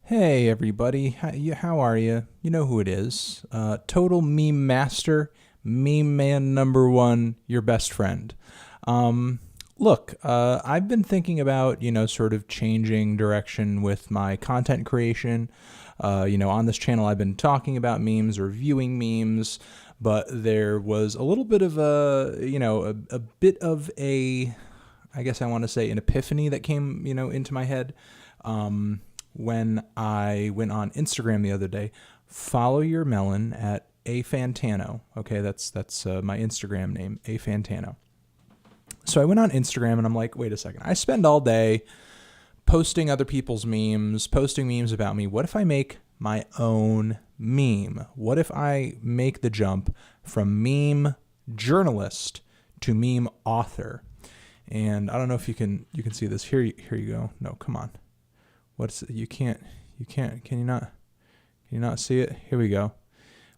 Hey everybody, how are you? You know who it is. Total meme master, meme man number one, your best friend. Look, I've been thinking about, sort of changing direction with my content creation. On this channel I've been talking about memes, reviewing memes, but there was a little bit of a bit of a, I guess I want to say an epiphany that came, into my head. When I went on Instagram the other day. Follow your melon at afantano. Okay, that's my Instagram name, afantano. So I went on Instagram and I'm like, wait a second. I spend all day posting other people's memes, posting memes about me. What if I make my own meme? What if I make the jump from meme journalist to meme author? And I don't know if you can see this. Here you go. No, come on. Can you not see it? Here we go.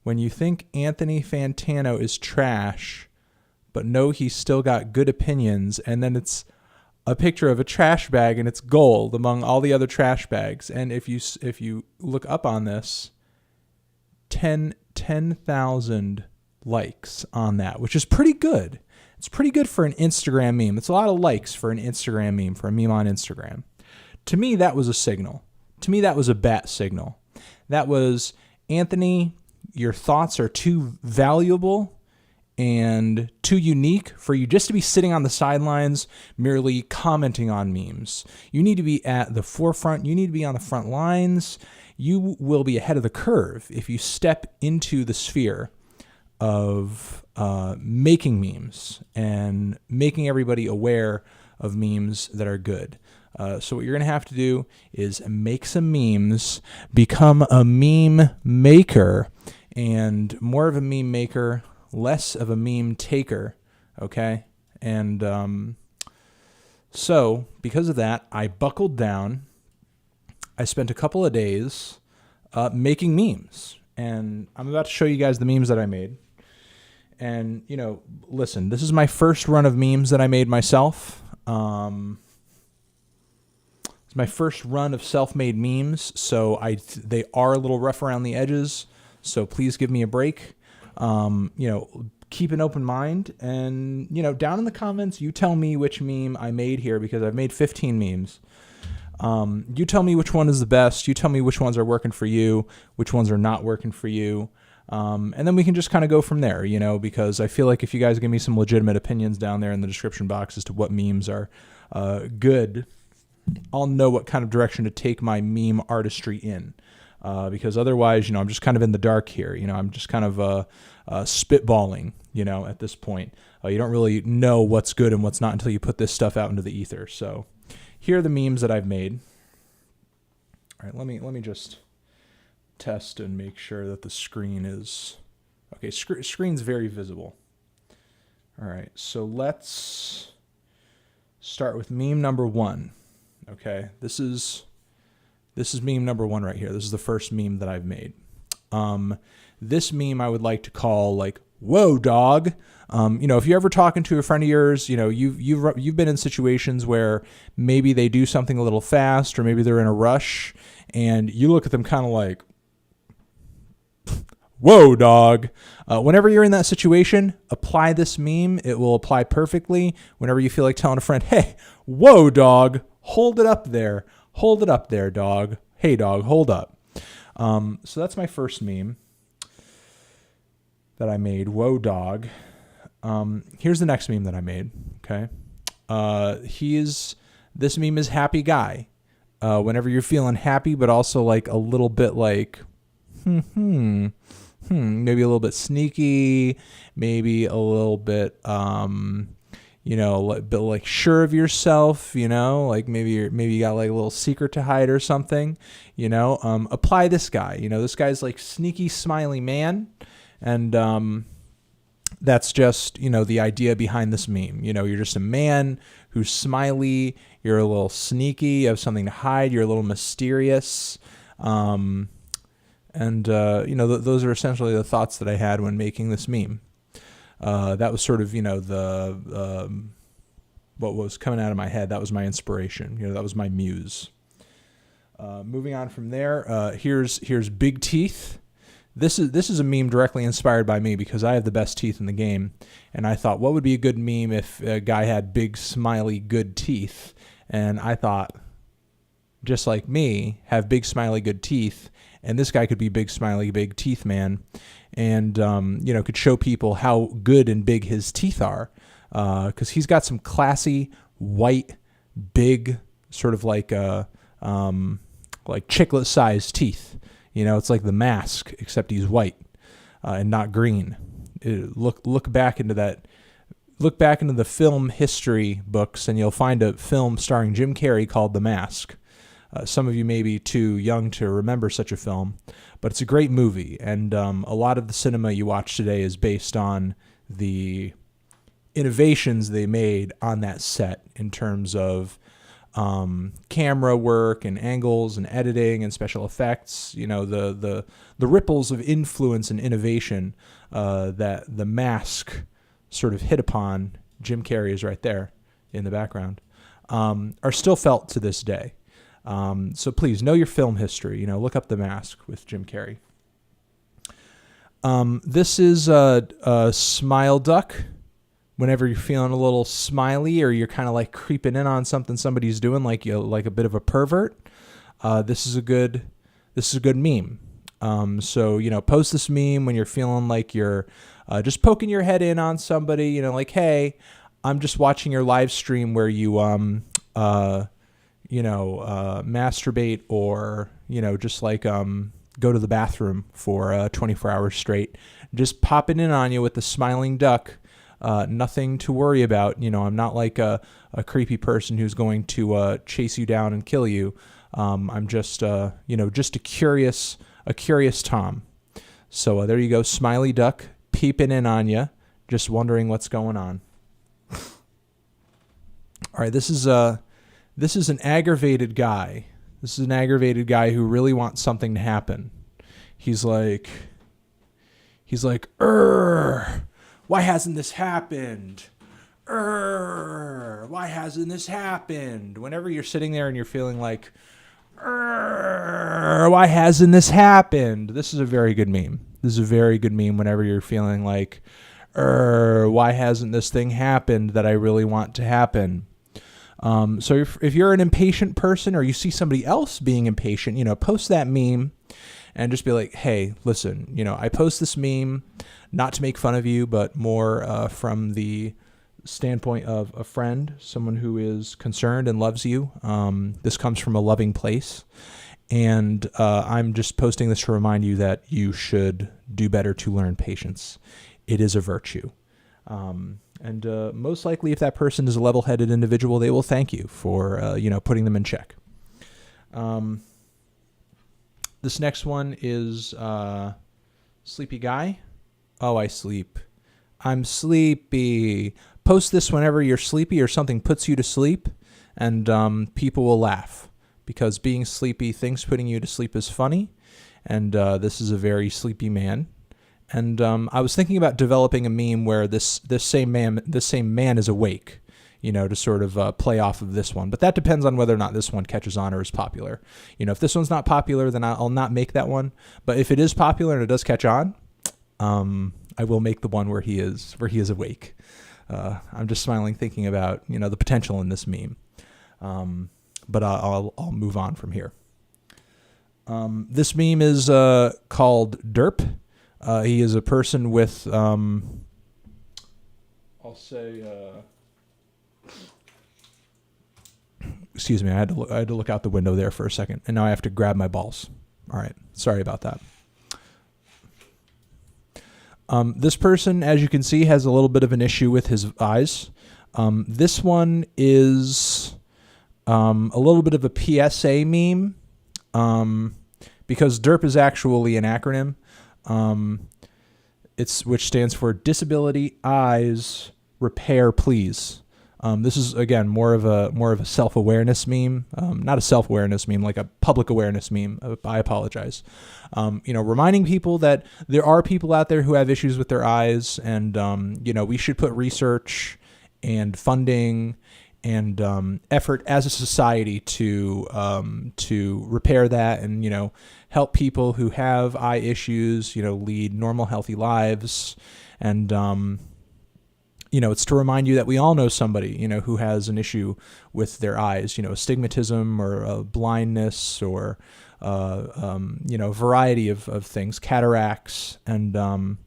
When you think Anthony Fantano is trash, but no, he's still got good opinions, and then it's a picture of a trash bag and it's gold among all the other trash bags. And if you look up on this, 10,000 likes on that, which is pretty good. It's pretty good for an Instagram meme. It's a lot of likes for an Instagram meme, for a meme on Instagram. To me, that was a signal. To me, that was a bat signal. That was, Anthony, your thoughts are too valuable and too unique for you just to be sitting on the sidelines merely commenting on memes. You need to be at the forefront. You need to be on the front lines. You will be ahead of the curve if you step into the sphere of making memes and making everybody aware of memes that are good. So what you're going to have to do is make some memes, become a meme maker, and more of a meme maker, less of a meme taker, okay? And so because of that, I buckled down. I spent a couple of days making memes, and I'm about to show you guys the memes that I made. And, listen, this is my first run of memes that I made myself. It's my first run of self-made memes, so they are a little rough around the edges, so please give me a break. Keep an open mind, and, down in the comments, you tell me which meme I made here, because I've made 15 memes. You tell me which one is the best. You tell me which ones are working for you, which ones are not working for you. And then we can just kind of go from there, because I feel like if you guys give me some legitimate opinions down there in the description box as to what memes are good, I'll know what kind of direction to take my meme artistry in. Because otherwise, I'm just kind of in the dark here. I'm just kind of spitballing, at this point. You don't really know what's good and what's not until you put this stuff out into the ether. So here are the memes that I've made. All right, let me just test and make sure that the screen is okay. Screen's very visible. All right, so let's start with meme number one. Okay, this is meme number one right here. This is the first meme that I've made. This meme I would like to call like, "Whoa, dog." If you're ever talking to a friend of yours, you've been in situations where maybe they do something a little fast, or maybe they're in a rush, and you look at them kind of like, "Whoa, dog." Whenever you're in that situation, apply this meme. It will apply perfectly whenever you feel like telling a friend, "Hey, whoa, dog, hold it up there. Hold it up there, dog. Hey, dog, hold up." So that's my first meme that I made, "Whoa, dog." Here's the next meme that I made, okay? This meme is happy guy. Whenever you're feeling happy, but also like a little bit like, maybe a little bit sneaky, maybe a little bit, like sure of yourself, like maybe you got like a little secret to hide or something, apply this guy. This guy's like sneaky, smiley man, and that's just, the idea behind this meme. You're just a man who's smiley, you're a little sneaky, you have something to hide, you're a little mysterious, and those are essentially the thoughts that I had when making this meme. That was sort of, what was coming out of my head. That was my inspiration. That was my muse. Moving on from there, here's big teeth. This is a meme directly inspired by me because I have the best teeth in the game, and I thought, what would be a good meme if a guy had big, smiley, good teeth? And I thought, just like me, have big, smiley, good teeth, and this guy could be big, smiley, big teeth man, and could show people how good and big his teeth are, because he's got some classy, white, big, sort of like chiclet-sized teeth. It's like The Mask, except he's white and not green. Look back into that. Look back into the film history books, and you'll find a film starring Jim Carrey called The Mask. Some of you may be too young to remember such a film, but it's a great movie, and a lot of the cinema you watch today is based on the innovations they made on that set in terms of camera work and angles and editing and special effects. The ripples of influence and innovation that The Mask sort of hit upon. Jim Carrey is right there in the background, are still felt to this day. So please know your film history. Look up The Mask with Jim Carrey. This is a smile duck. Whenever you're feeling a little smiley or you're kind of like creeping in on something somebody's doing, like a bit of a pervert, this is a good meme. So post this meme when you're feeling like you're just poking your head in on somebody. Like, hey, I'm just watching your live stream where you masturbate, or just like go to the bathroom for 24 hours straight. Just popping in on you with the smiling duck. Nothing to worry about. I'm not like a creepy person who's going to chase you down and kill you. I'm just just a curious Tom. So there you go, smiley duck peeping in on you, just wondering what's going on. All right, this is an aggravated guy. This is an aggravated guy who really wants something to happen. He's like, why hasn't this happened? Why hasn't this happened? Whenever you're sitting there and you're feeling like, why hasn't this happened? This is a very good meme. This is a very good meme whenever you're feeling like, why hasn't this thing happened that I really want to happen? So if you're an impatient person, or you see somebody else being impatient, post that meme and just be like, hey, listen, I post this meme not to make fun of you, but more from the standpoint of a friend, someone who is concerned and loves you. This comes from a loving place. And I'm just posting this to remind you that you should do better to learn patience. It is a virtue. And most likely, if that person is a level-headed individual, they will thank you for, putting them in check. This next one is Sleepy Guy. Oh, I sleep. I'm sleepy. Post this whenever you're sleepy or something puts you to sleep, and people will laugh, because being sleepy, things putting you to sleep is funny, and this is a very sleepy man. And I was thinking about developing a meme where this same man is awake, to sort of play off of this one. But that depends on whether or not this one catches on or is popular. If this one's not popular, then I'll not make that one. But if it is popular and it does catch on, I will make the one where he is awake. I'm just smiling thinking about the potential in this meme. But I'll move on from here. This meme is called Derp. He is a person with I'll say excuse me, I had to look out the window there for a second, and now I have to grab my balls. All right, sorry about that. This person, as you can see, has a little bit of an issue with his eyes. This one is a little bit of a PSA meme, because DERP is actually an acronym, which stands for Disability Eyes Repair Please. This is, again, more of a self-awareness meme, not a self-awareness meme, like a public awareness meme. I apologize. Reminding people that there are people out there who have issues with their eyes, and we should put research and funding effort as a society to repair that and, you know, help people who have eye issues, you know, lead normal, healthy lives. And, you know, it's to remind you that we all know somebody, you know, who has an issue with their eyes, you know, astigmatism or blindness or, you know, a variety of things, cataracts. And,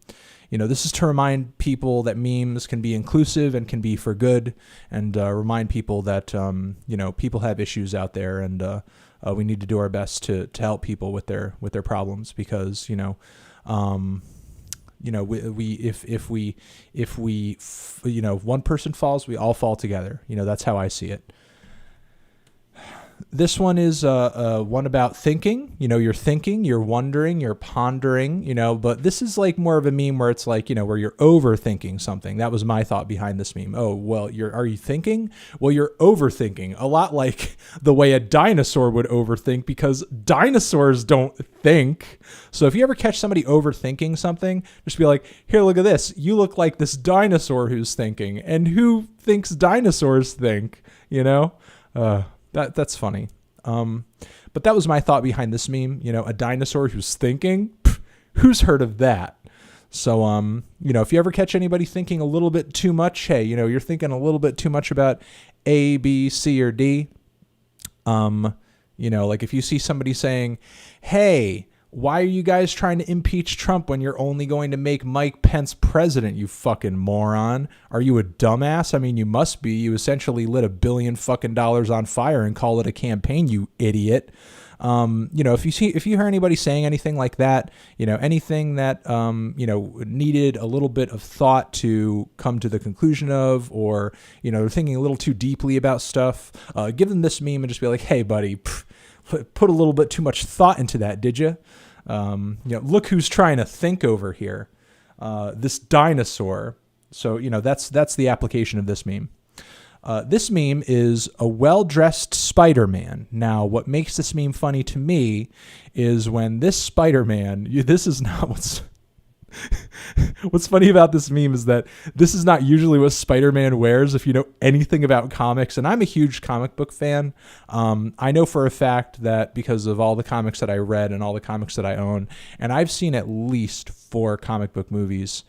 you know, this is to remind people that memes can be inclusive and can be for good, and remind people that, you know, people have issues out there, and we need to do our best to help people with their problems, because, you know, if we you know, if one person falls, we all fall together. You know, that's how I see it. This one is one about thinking. You know, you're thinking, you're wondering, you're pondering, you know, but this is like more of a meme where it's like, you know, where you're overthinking something. That was my thought behind this meme. Oh, well, are you thinking? Well, you're overthinking, a lot like the way a dinosaur would overthink, because dinosaurs don't think. So if you ever catch somebody overthinking something, just be like, here, look at this. You look like this dinosaur who's thinking. And who thinks dinosaurs think, you know? That's funny. But that was my thought behind this meme. You know, a dinosaur who's thinking. Pff, who's heard of that? So, you know, if you ever catch anybody thinking a little bit too much, hey, you know, you're thinking a little bit too much about A, B, C, or D. You know, like if you see somebody saying, hey, why are you guys trying to impeach Trump when you're only going to make Mike Pence president, you fucking moron? Are you a dumbass? I mean, you must be. You essentially lit $1 billion fucking on fire and call it a campaign, you idiot. You know, if you hear anybody saying anything like that, you know, anything that, you know, needed a little bit of thought to come to the conclusion of, or, you know, thinking a little too deeply about stuff, give them this meme and just be like, hey, buddy, put a little bit too much thought into that, did you? You know, look who's trying to think over here. This dinosaur. So, you know, that's the application of this meme. This meme is a well-dressed Spider-Man. Now, what makes this meme funny to me is when this Spider-Man, this is not what's funny about this meme is that this is not usually what Spider-Man wears. If you know anything about comics, and I'm a huge comic book fan, I know for a fact that because of all the comics that I read and all the comics that I own, and I've seen at least 4 comic book movies,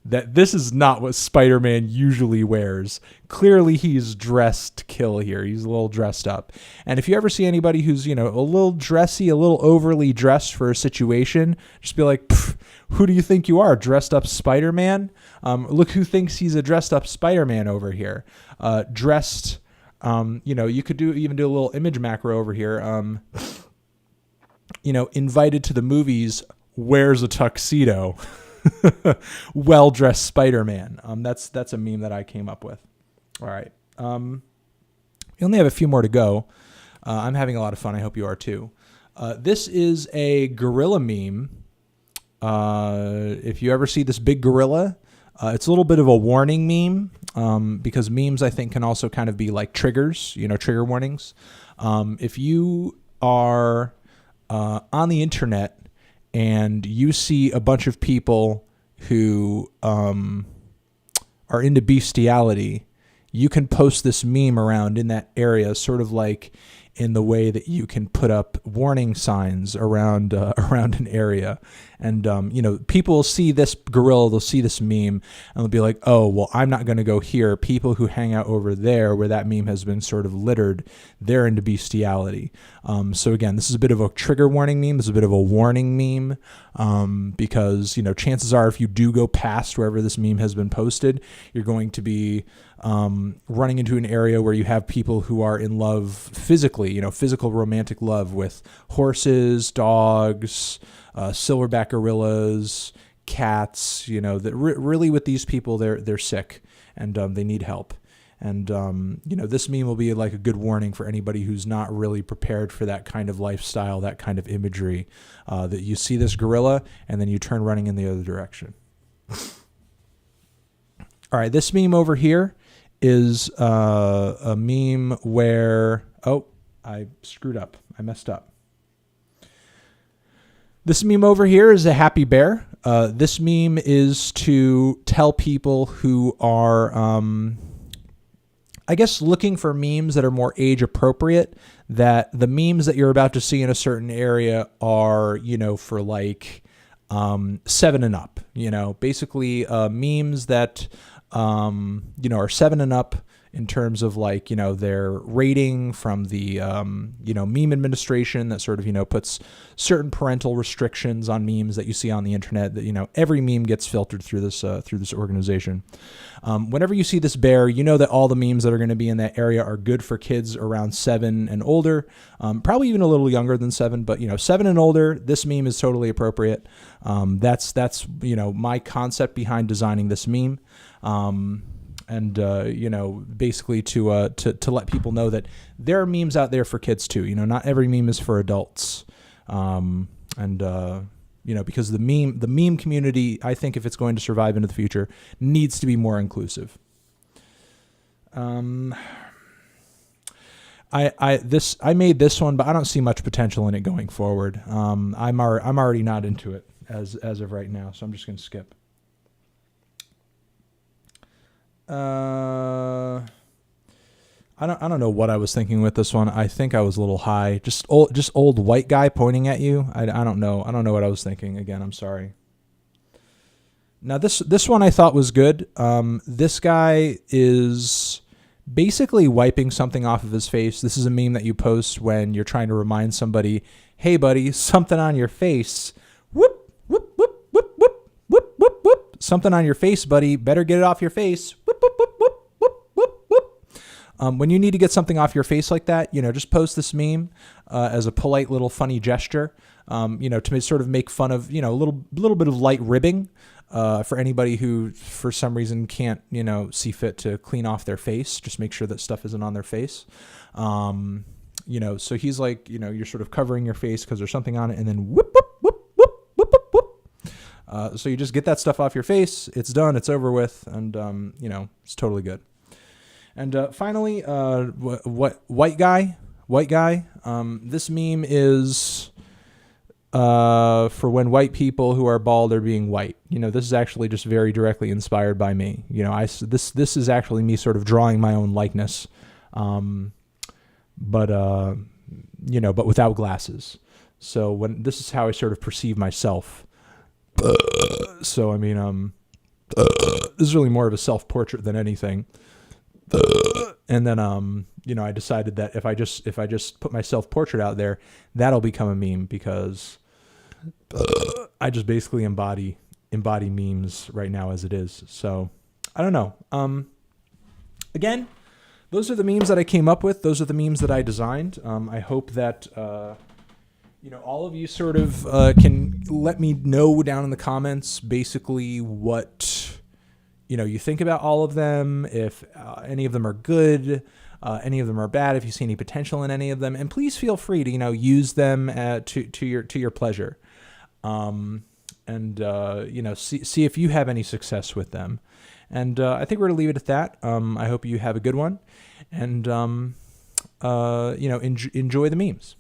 that this is not what Spider-Man usually wears. Clearly he's dressed to kill here. He's a little dressed up. And if you ever see anybody who's, you know, a little dressy, a little overly dressed for a situation, just be like, who do you think you are, dressed up Spider-Man? Look who thinks he's a dressed up Spider-Man over here. Dressed, you know, you could even do a little image macro over here. You know, invited to the movies, wears a tuxedo. Well-dressed Spider-Man. That's a meme that I came up with. All right. We only have a few more to go. I'm having a lot of fun. I hope you are too. This is a gorilla meme. If you ever see this big gorilla, it's a little bit of a warning meme, because memes, I think, can also kind of be like triggers, you know, trigger warnings. If you are on the internet and you see a bunch of people who are into bestiality, you can post this meme around in that area, sort of like in the way that you can put up warning signs around an area. And, you know, people will see this gorilla, they'll see this meme, and they'll be like, oh, well, I'm not going to go here. People who hang out over there where that meme has been sort of littered, they're into bestiality. So again, this is a bit of a trigger warning meme. This is a bit of a warning meme, because, you know, chances are if you do go past wherever this meme has been posted, you're going to be running into an area where you have people who are in love physically, you know, physical romantic love with horses, dogs, silverback gorillas, cats, you know, that really with these people, they're sick and they need help. And, you know, this meme will be like a good warning for anybody who's not really prepared for that kind of lifestyle, that kind of imagery, that you see this gorilla and then you turn running in the other direction. All right, this meme over here is a meme where, oh, I screwed up. I messed up. This meme over here is a happy bear. This meme is to tell people who are I guess looking for memes that are more age appropriate, that the memes that you're about to see in a certain area are, you know, for like 7 and up, you know, basically memes that, you know, are 7 and up in terms of like, you know, their rating from the, you know, meme administration that sort of, you know, puts certain parental restrictions on memes that you see on the internet, that, you know, every meme gets filtered through this organization. Whenever you see this bear, you know that all the memes that are going to be in that area are good for kids around 7 and older, probably even a little younger than 7, but, you know, 7 and older, this meme is totally appropriate. That's, you know, my concept behind designing this meme. And, you know, basically to let people know that there are memes out there for kids too. You know, not every meme is for adults. You know, because the meme community, I think if it's going to survive into the future, needs to be more inclusive. I made this one, but I don't see much potential in it going forward. I'm already not into it as of right now, so I'm just going to skip. I don't know what I was thinking with this one. I think I was a little high. Just old white guy pointing at you. I don't know. I don't know what I was thinking. Again, I'm sorry. Now this one I thought was good. This guy is basically wiping something off of his face. This is a meme that you post when you're trying to remind somebody, "Hey buddy, something on your face." Whoop whoop whoop whoop whoop whoop whoop whoop. Something on your face, buddy. Better get it off your face. Whoop whoop whoop whoop whoop whoop whoop. When you need to get something off your face like that, you know, just post this meme as a polite little funny gesture, you know, to sort of make fun of, you know, a little bit of light ribbing for anybody who, for some reason, can't, you know, see fit to clean off their face. Just make sure that stuff isn't on their face. You know, so he's like, you know, you're sort of covering your face because there's something on it, and then whoop, whoop, whoop, whoop, whoop, whoop, whoop. So you just get that stuff off your face. It's done. It's over with. And, you know, it's totally good. And finally, white guy. This meme is for when white people who are bald are being white. You know, this is actually just very directly inspired by me. You know, this is actually me sort of drawing my own likeness, but you know, but without glasses. So this is how I sort of perceive myself. So I mean, this is really more of a self-portrait than anything. And then, you know, I decided that if I just put my self-portrait out there, that'll become a meme, because I just basically embody memes right now as it is. So I don't know. Again, those are the memes that I came up with. Those are the memes that I designed. I hope that, you know, all of you sort of can let me know down in the comments basically what, you know, you think about all of them, if any of them are good, any of them are bad, if you see any potential in any of them, and please feel free to, you know, use them to your pleasure, and you know, see if you have any success with them. And I think we're gonna leave it at that. I hope you have a good one, and you know, enjoy the memes.